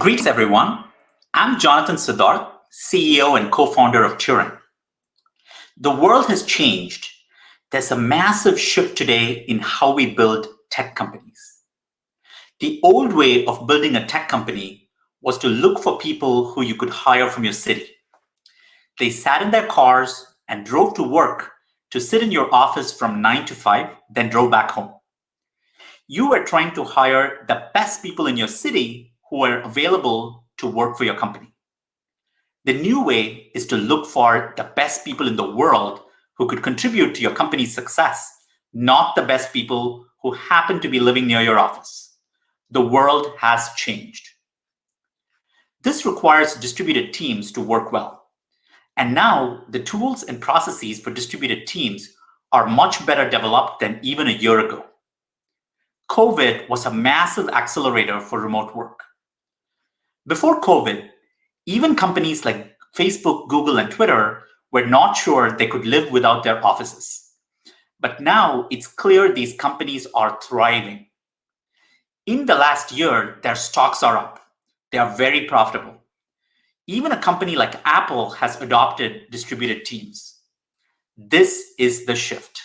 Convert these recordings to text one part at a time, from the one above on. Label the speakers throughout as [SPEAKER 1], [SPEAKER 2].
[SPEAKER 1] Greetings, everyone. I'm Jonathan Siddharth, CEO and co-founder of Turin. The world has changed. There's a massive shift today in how we build tech companies. The old way of building a tech company was to look for people who you could hire from your city. They sat in their cars and drove to work to sit in your office from 9 to 5, then drove back home. You were trying to hire the best people in your city who are available to work for your company. The new way is to look for the best people in the world who could contribute to your company's success, not the best people who happen to be living near your office. The world has changed. This requires distributed teams to work well. And now the tools and processes for distributed teams are much better developed than even a year ago. COVID was a massive accelerator for remote work. Before COVID, even companies like Facebook, Google, and Twitter were not sure they could live without their offices. But now it's clear these companies are thriving. In the last year, their stocks are up. They are very profitable. Even a company like Apple has adopted distributed teams. This is the shift.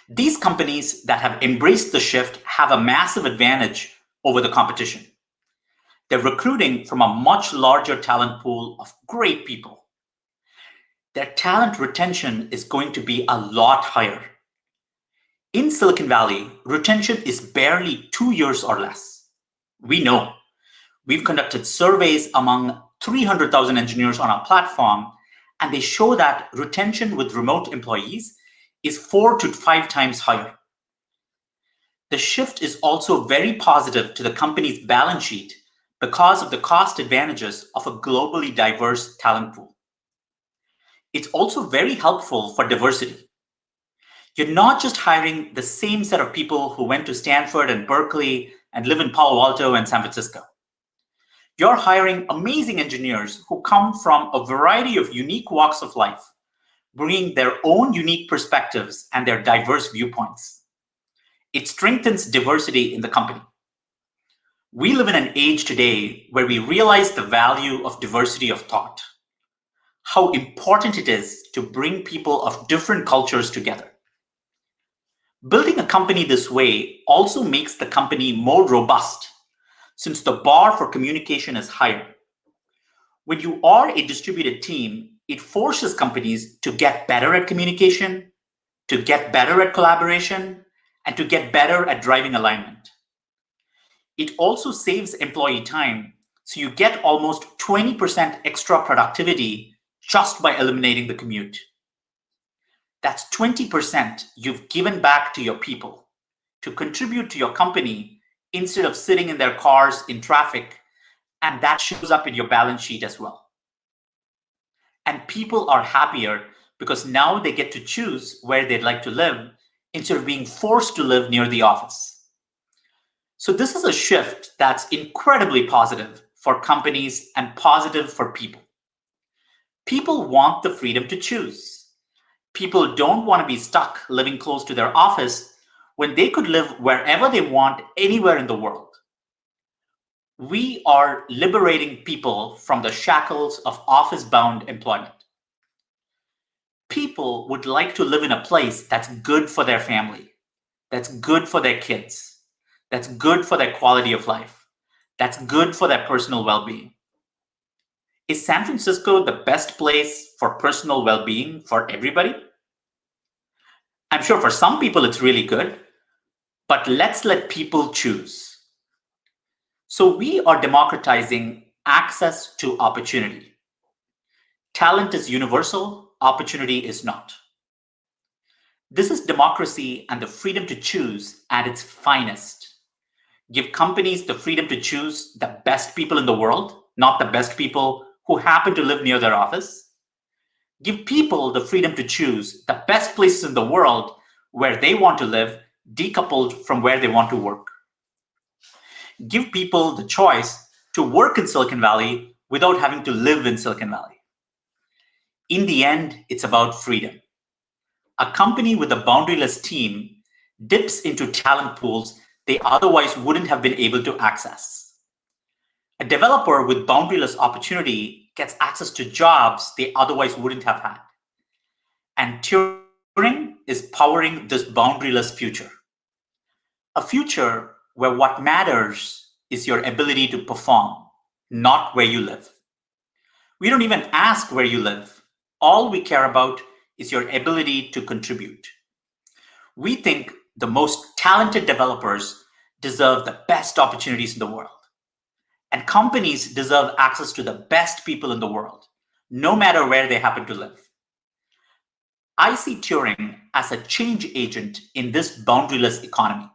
[SPEAKER 1] These companies that have embraced the shift have a massive advantage over the competition. They're recruiting from a much larger talent pool of great people. Their talent retention is going to be a lot higher. In Silicon Valley, retention is barely 2 years or less. We know. We've conducted surveys among 300,000 engineers on our platform, and they show that retention with remote employees is 4 to 5 times higher. The shift is also very positive to the company's balance sheet because of the cost advantages of a globally diverse talent pool. It's also very helpful for diversity. You're not just hiring the same set of people who went to Stanford and Berkeley and live in Palo Alto and San Francisco. You're hiring amazing engineers who come from a variety of unique walks of life, bringing their own unique perspectives and their diverse viewpoints. It strengthens diversity in the company. We live in an age today where we realize the value of diversity of thought, how important it is to bring people of different cultures together. Building a company this way also makes the company more robust, since the bar for communication is higher. When you are a distributed team, it forces companies to get better at communication, to get better at collaboration, and to get better at driving alignment. It also saves employee time, so you get almost 20% extra productivity just by eliminating the commute. That's 20% you've given back to your people to contribute to your company instead of sitting in their cars in traffic, and that shows up in your balance sheet as well. And people are happier because now they get to choose where they'd like to live instead of being forced to live near the office. So this is a shift that's incredibly positive for companies and positive for people. People want the freedom to choose. People don't want to be stuck living close to their office when they could live wherever they want anywhere in the world. We are liberating people from the shackles of office-bound employment. People would like to live in a place that's good for their family, that's good for their kids, that's good for their quality of life, that's good for their personal well-being. Is San Francisco the best place for personal well-being for everybody? I'm sure for some people it's really good, but let's let people choose. So we are democratizing access to opportunity. Talent is universal, opportunity is not. This is democracy and the freedom to choose at its finest. Give companies the freedom to choose the best people in the world, not the best people who happen to live near their office. Give people the freedom to choose the best places in the world where they want to live, decoupled from where they want to work. Give people the choice to work in Silicon Valley without having to live in Silicon Valley. In the end, it's about freedom. A company with a boundaryless team dips into talent pools they otherwise wouldn't have been able to access. A developer with boundaryless opportunity gets access to jobs they otherwise wouldn't have had. And Turing is powering this boundaryless future. A future where what matters is your ability to perform, not where you live. We don't even ask where you live. All we care about is your ability to contribute. We think the most talented developers deserve the best opportunities in the world. And companies deserve access to the best people in the world, no matter where they happen to live. I see Turing as a change agent in this boundaryless economy,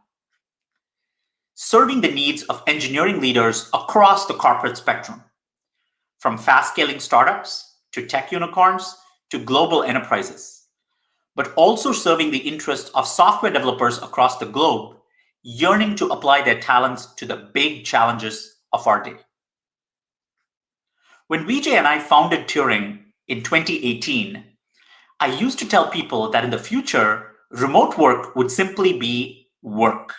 [SPEAKER 1] serving the needs of engineering leaders across the corporate spectrum, from fast-scaling startups to tech unicorns to global enterprises, but also serving the interests of software developers across the globe yearning to apply their talents to the big challenges of our day. When Vijay and I founded Turing in 2018, I used to tell people that in the future, remote work would simply be work.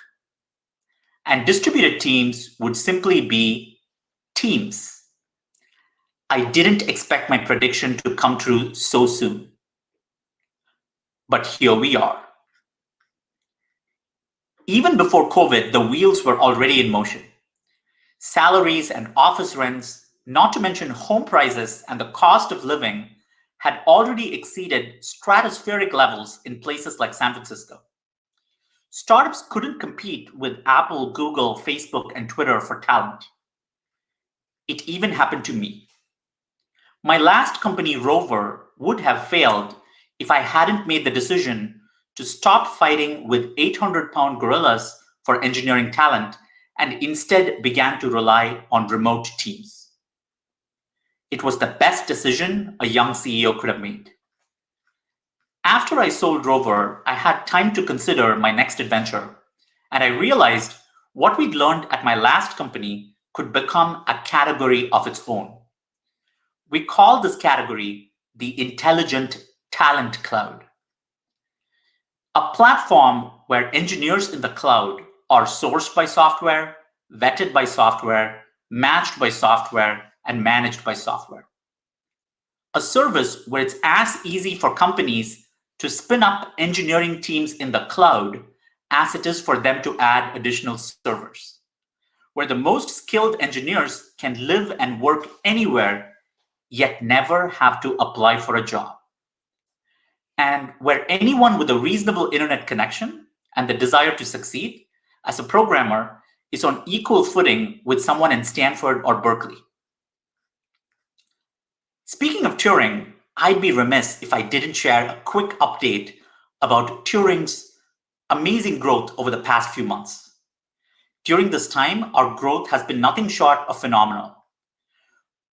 [SPEAKER 1] And distributed teams would simply be teams. I didn't expect my prediction to come true so soon. But here we are. Even before COVID, the wheels were already in motion. Salaries and office rents, not to mention home prices and the cost of living, had already exceeded stratospheric levels in places like San Francisco. Startups couldn't compete with Apple, Google, Facebook, and Twitter for talent. It even happened to me. My last company, Rover, would have failed if I hadn't made the decision to stop fighting with 800-pound gorillas for engineering talent and instead began to rely on remote teams. It was the best decision a young CEO could have made. After I sold Rover, I had time to consider my next adventure, and I realized what we'd learned at my last company could become a category of its own. We call this category the Intelligent Talent Cloud, a platform where engineers in the cloud are sourced by software, vetted by software, matched by software, and managed by software. A service where it's as easy for companies to spin up engineering teams in the cloud as it is for them to add additional servers, where the most skilled engineers can live and work anywhere, yet never have to apply for a job, and where anyone with a reasonable internet connection and the desire to succeed as a programmer is on equal footing with someone in Stanford or Berkeley. Speaking of Turing, I'd be remiss if I didn't share a quick update about Turing's amazing growth over the past few months. During this time, our growth has been nothing short of phenomenal.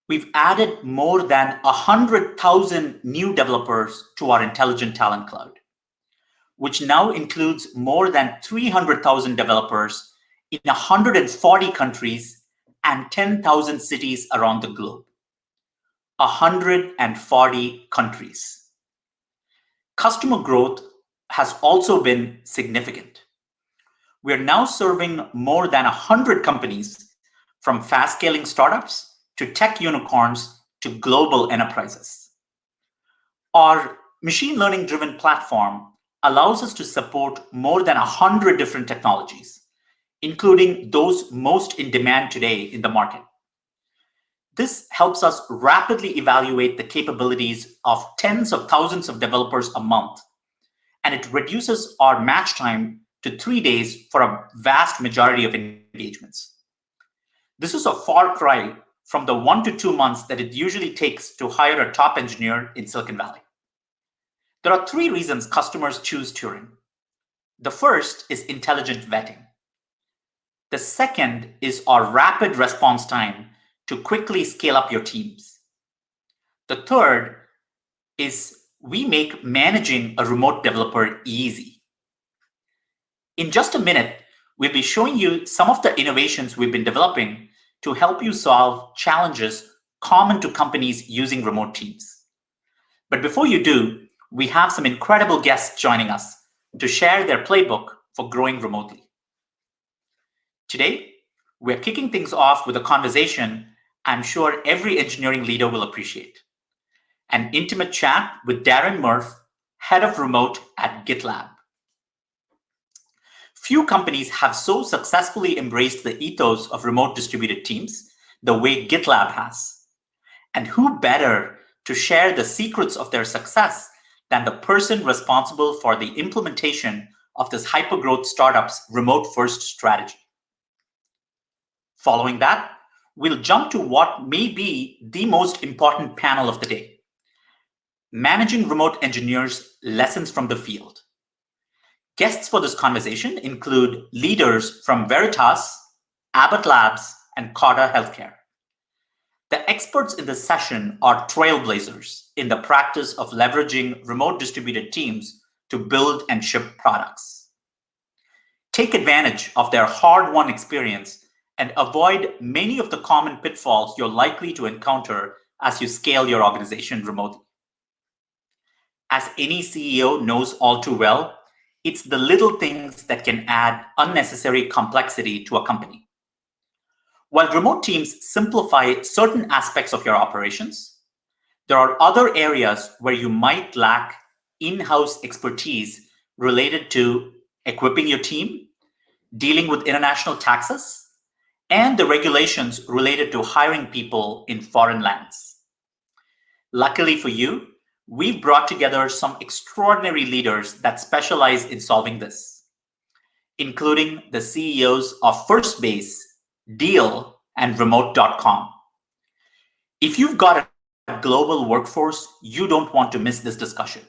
[SPEAKER 1] We've added more than 100,000 new developers to our Intelligent Talent Cloud, which now includes more than 300,000 developers in 140 countries and 10,000 cities around the globe. 140 countries. Customer growth has also been significant. We are now serving more than 100 companies, from fast-scaling startups to tech unicorns to global enterprises. Our machine learning-driven platform allows us to support more than 100 different technologies, including those most in demand today in the market. This helps us rapidly evaluate the capabilities of tens of thousands of developers a month, and it reduces our match time to 3 days for a vast majority of engagements. This is a far cry from the 1 to 2 months that it usually takes to hire a top engineer in Silicon Valley. There are 3 reasons customers choose Turing. The first is intelligent vetting. The second is our rapid response time to quickly scale up your teams. The third is we make managing a remote developer easy. In just a minute, we'll be showing you some of the innovations we've been developing to help you solve challenges common to companies using remote teams. But before you do, we have some incredible guests joining us to share their playbook for growing remotely. Today, We're kicking things off with a conversation I'm sure every engineering leader will appreciate. An intimate chat with Darren Murph, head of remote at Gitlab. Few companies have so successfully embraced the ethos of remote distributed teams the way Gitlab has. And who better to share the secrets of their success than the person responsible for the implementation of this hypergrowth startup's remote-first strategy. Following that, we'll jump to what may be the most important panel of the day: Managing Remote Engineers, Lessons from the Field. Guests for this conversation include leaders from Veritas, Abbott Labs, and Carter Healthcare. The experts in this session are trailblazers in the practice of leveraging remote distributed teams to build and ship products. Take advantage of their hard-won experience and avoid many of the common pitfalls you're likely to encounter as you scale your organization remotely. As any CEO knows all too well, it's the little things that can add unnecessary complexity to a company. While remote teams simplify certain aspects of your operations, there are other areas where you might lack in-house expertise related to equipping your team, dealing with international taxes, and the regulations related to hiring people in foreign lands. Luckily for you, we've brought together some extraordinary leaders that specialize in solving this, including the CEOs of Firstbase, Deal, and Remote.com. If you've got a global workforce, you don't want to miss this discussion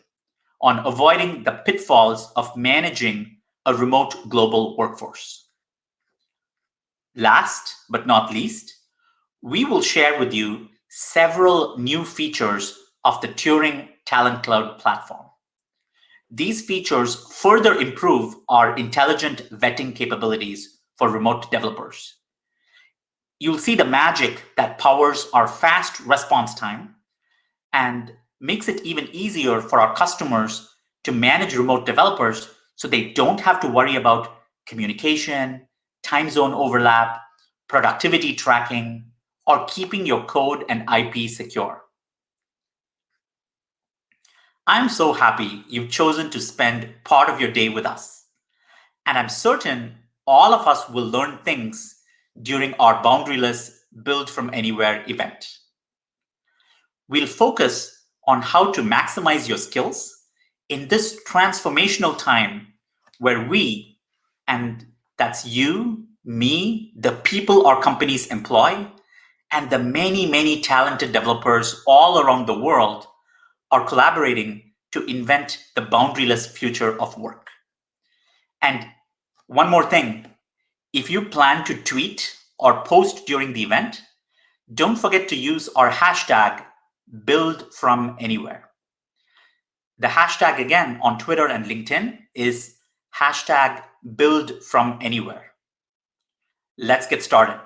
[SPEAKER 1] on avoiding the pitfalls of managing a remote global workforce. Last but not least, we will share with you several new features of the Turing Talent Cloud platform. These features further improve our intelligent vetting capabilities for remote developers. You'll see the magic that powers our fast response time and makes it even easier for our customers to manage remote developers so they don't have to worry about communication, time zone overlap, productivity tracking, or keeping your code and IP secure. I'm so happy you've chosen to spend part of your day with us. And I'm certain all of us will learn things during our Boundaryless Build from Anywhere event. We'll focus on how to maximize your skills in this transformational time where we, and that's you, me, the people our companies employ, and the many, many talented developers all around the world are collaborating to invent the boundaryless future of work. And one more thing, if you plan to tweet or post during the event, don't forget to use our hashtag #BuildFromAnywhere. The hashtag again on Twitter and LinkedIn is hashtag #BuildFromAnywhere. Let's get started.